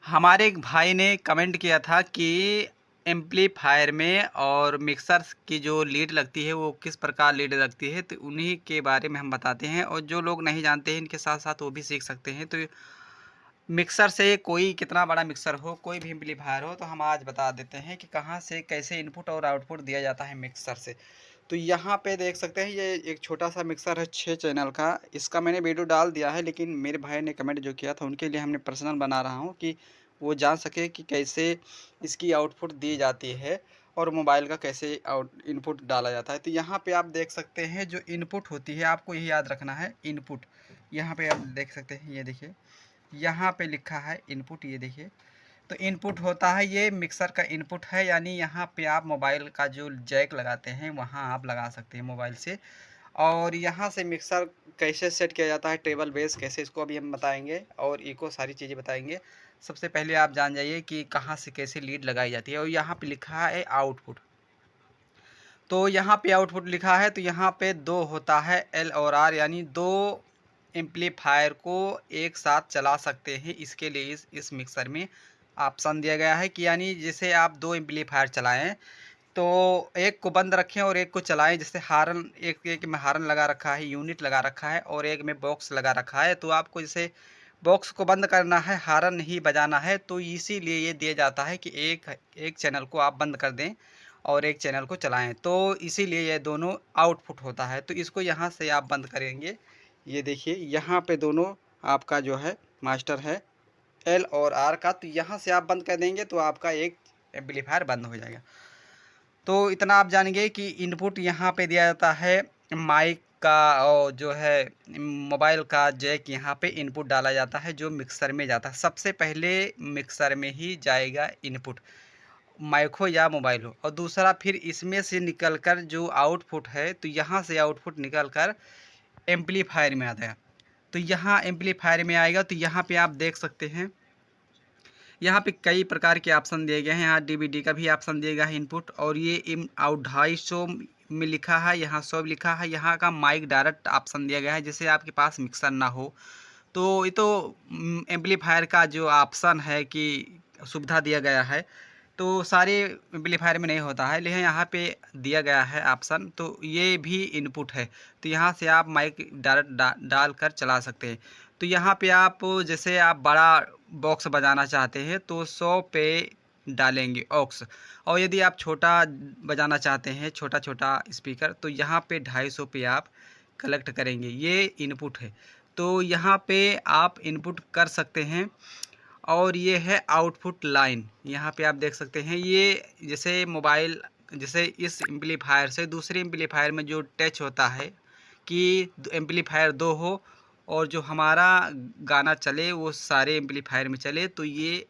हमारे एक भाई ने कमेंट किया था कि एम्पलीफायर में और मिक्सर की जो लीड लगती है वो किस प्रकार लीड लगती है, तो उन्हीं के बारे में हम बताते हैं। और जो लोग नहीं जानते हैं इनके साथ साथ वो भी सीख सकते हैं। तो मिक्सर से कोई कितना बड़ा मिक्सर हो, कोई भी एम्पलीफायर हो, तो हम आज बता देते हैं कि कहाँ से कैसे इनपुट और आउटपुट दिया जाता है मिक्सर से। तो यहाँ पे देख सकते हैं ये एक छोटा सा मिक्सर है 6 चैनल का। इसका मैंने वीडियो डाल दिया है, लेकिन मेरे भाई ने कमेंट जो किया था उनके लिए हमने पर्सनल बना रहा हूँ कि वो जान सके कि कैसे इसकी आउटपुट दी जाती है और मोबाइल का कैसे आउट इनपुट डाला जाता है। तो यहाँ पे आप देख सकते हैं जो इनपुट होती है, आपको यही याद रखना है इनपुट। यहाँ पे आप देख सकते हैं, ये देखिए यहाँ पे लिखा है इनपुट, ये देखिए। तो इनपुट होता है, ये मिक्सर का इनपुट है, यानी यहाँ पे आप मोबाइल का जो जैक लगाते हैं वहाँ आप लगा सकते हैं मोबाइल से। और यहाँ से मिक्सर कैसे सेट किया जाता है, टेबल बेस कैसे, इसको अभी हम बताएंगे और इको सारी चीज़ें बताएंगे। सबसे पहले आप जान जाइए कि कहाँ से कैसे लीड लगाई जाती है। और यहाँ पे लिखा है आउटपुट, तो यहाँ पे आउटपुट लिखा है, तो यहाँ पे दो होता है एल और आर, यानी दो एम्पलीफायर को एक साथ चला सकते हैं। इसके लिए इस मिक्सर में ऑप्शन दिया गया है कि यानी जैसे आप दो एम्पलीफायर चलाएं तो एक को बंद रखें और एक को चलाएं। जैसे हारन, एक में हारन लगा रखा है, यूनिट लगा रखा है, और एक में बॉक्स लगा रखा है, तो आपको जैसे बॉक्स को बंद करना है, हारन ही बजाना है, तो इसीलिए ये दिया जाता है कि एक एक चैनल को आप बंद कर दें और एक चैनल को चलाएं, तो इसीलिए ये दोनों आउटपुट होता है। तो इसको यहाँ से आप बंद करेंगे, ये देखिए यहाँ पे दोनों आपका जो है मास्टर है एल और आर का, तो यहाँ से आप बंद कर देंगे तो आपका एक एम्पलीफायर बंद हो जाएगा। तो इतना आप जानेंगे कि इनपुट यहाँ पे दिया जाता है माइक का, और जो है मोबाइल का जैक यहाँ पे इनपुट डाला जाता है जो मिक्सर में जाता है। सबसे पहले मिक्सर में ही जाएगा इनपुट, माइक हो या मोबाइल हो। और दूसरा फिर इसमें से निकलकर जो आउटपुट है, तो यहाँ से आउटपुट निकलकर एम्पलीफायर में आता है। तो यहाँ एम्पलीफायर में आएगा, तो यहाँ पे आप देख सकते हैं यहाँ पे कई प्रकार के ऑप्शन दिए गए हैं। यहाँ डीवीडी का भी ऑप्शन दिया गया है इनपुट, और ये इन आउट 250 में लिखा है, यहाँ 100 लिखा है। यहाँ का माइक डायरेक्ट ऑप्शन दिया गया है, जैसे आपके पास मिक्सर ना हो तो ये तो एम्पलीफायर का जो ऑप्शन है कि सुविधा दिया गया है, तो सारे एम्पलीफायर में नहीं होता है, लेकिन यहाँ पे दिया गया है ऑप्शन, तो ये भी इनपुट है। तो यहाँ से आप माइक डायरेक्ट डाल कर चला सकते हैं। तो यहाँ पे आप जैसे आप बड़ा बॉक्स बजाना चाहते हैं तो 100 पे डालेंगे ऑक्स, और यदि आप छोटा बजाना चाहते हैं, छोटा छोटा स्पीकर, तो यहाँ पे 250 पे आप कलेक्ट करेंगे, ये इनपुट है। तो यहाँ पे आप इनपुट कर सकते हैं। और ये है आउटपुट लाइन, यहाँ पे आप देख सकते हैं, ये जैसे मोबाइल, जैसे इस एम्पलीफायर से दूसरे एम्पलीफायर में जो टच होता है कि एम्पलीफायर दो हो और जो हमारा गाना चले वो सारे एम्पलीफायर में चले, तो ये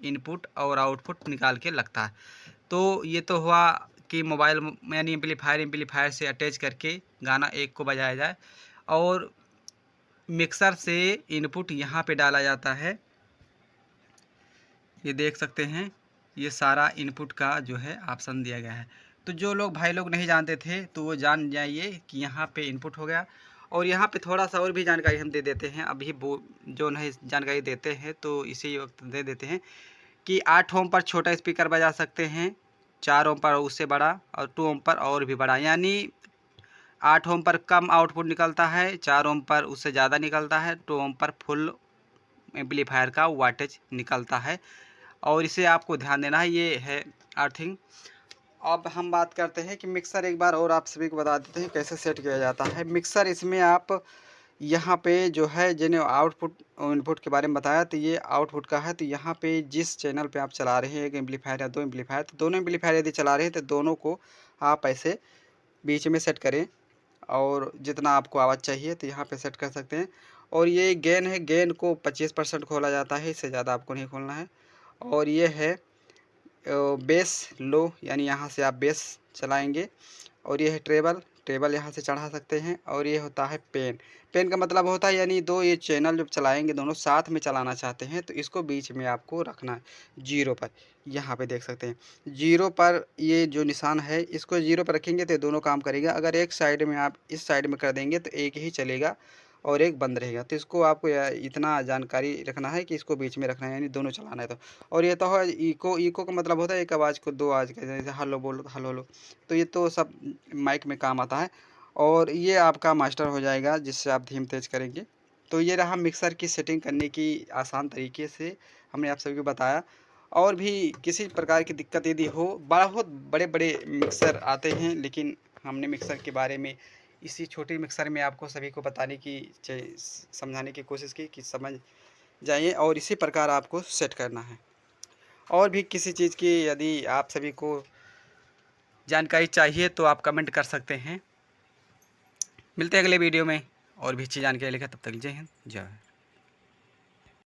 इनपुट और आउटपुट निकाल के लगता है। तो ये तो हुआ कि मोबाइल यानी एम्पलीफायर से अटैच करके गाना एक को बजाया जाए। और मिक्सर से इनपुट यहाँ पे डाला जाता है, ये देख सकते हैं, ये सारा इनपुट का जो है ऑप्शन दिया गया है। तो जो लोग भाई लोग नहीं जानते थे तो वो जान जाइए कि यहाँ पे इनपुट हो गया। और यहाँ पे थोड़ा सा और भी जानकारी हम दे देते हैं, अभी वो जो नहीं जानकारी देते हैं तो इसी वक्त दे देते हैं कि 8 ओम पर छोटा स्पीकर बजा सकते हैं, 4 ओम पर उससे बड़ा, और 2 ओम पर और भी बड़ा। यानी 8 ओम पर कम आउटपुट निकलता है, 4 ओम पर उससे ज़्यादा निकलता है, 2 ओम पर फुल एम्पलीफायर का वाटेज निकलता है। और इसे आपको ध्यान देना है, ये है अर्थिंग। अब हम बात करते हैं कि मिक्सर, एक बार और आप सभी को बता देते हैं कैसे सेट किया जाता है मिक्सर। इसमें आप यहाँ पे जो है जिन्हें आउटपुट और इनपुट के बारे में बताया, तो ये आउटपुट का है। तो यहाँ पे जिस चैनल पे आप चला रहे हैं, एक एम्पलीफायर या दो एम्पलीफायर, तो दोनों एम्पलीफायर यदि चला रहे हैं तो दोनों को आप ऐसे बीच में सेट करें, और जितना आपको आवाज़ चाहिए तो यहाँ पे सेट कर सकते हैं। और ये गेन है, गेन को 25% खोला जाता है, इससे ज़्यादा आपको नहीं खोलना है। और ये है बेस लो, यानी यहाँ से आप बेस चलाएंगे। और ये है ट्रेबल, ट्रेबल यहाँ से चढ़ा सकते हैं। और ये होता है पेन, पेन का मतलब होता है यानी दो ये चैनल जब चलाएंगे दोनों साथ में चलाना चाहते हैं तो इसको बीच में आपको रखना है जीरो पर। यहाँ पे देख सकते हैं जीरो पर ये जो निशान है, इसको जीरो पर रखेंगे तो दोनों काम करेगा। अगर एक साइड में आप इस साइड में कर देंगे तो एक ही चलेगा, और एक बंद रहेगा। तो इसको आपको इतना जानकारी रखना है कि इसको बीच में रखना है, यानी दोनों चलाना है तो। और ये तो है इको, इको का मतलब होता है एक आवाज़ को दो आवाज़ का, जैसे हेलो बोलो तो हेलो हेलो, तो ये तो सब माइक में काम आता है। और ये आपका मास्टर हो जाएगा जिससे आप धीम तेज करेंगे। तो ये रहा मिक्सर की सेटिंग करने की आसान तरीके से हमने आप सभी को बताया। और भी किसी प्रकार की दिक्कत यदि हो, बहुत बड़े बड़े मिक्सर आते हैं, लेकिन हमने मिक्सर के बारे में इसी छोटे मिक्सर में आपको सभी को बताने की समझाने की कोशिश की कि समझ जाइए और इसी प्रकार आपको सेट करना है। और भी किसी चीज़ की यदि आप सभी को जानकारी चाहिए तो आप कमेंट कर सकते हैं। मिलते हैं अगले वीडियो में और भी अच्छी जानकारी लेकर, तब तक जय हिंद जय भारत।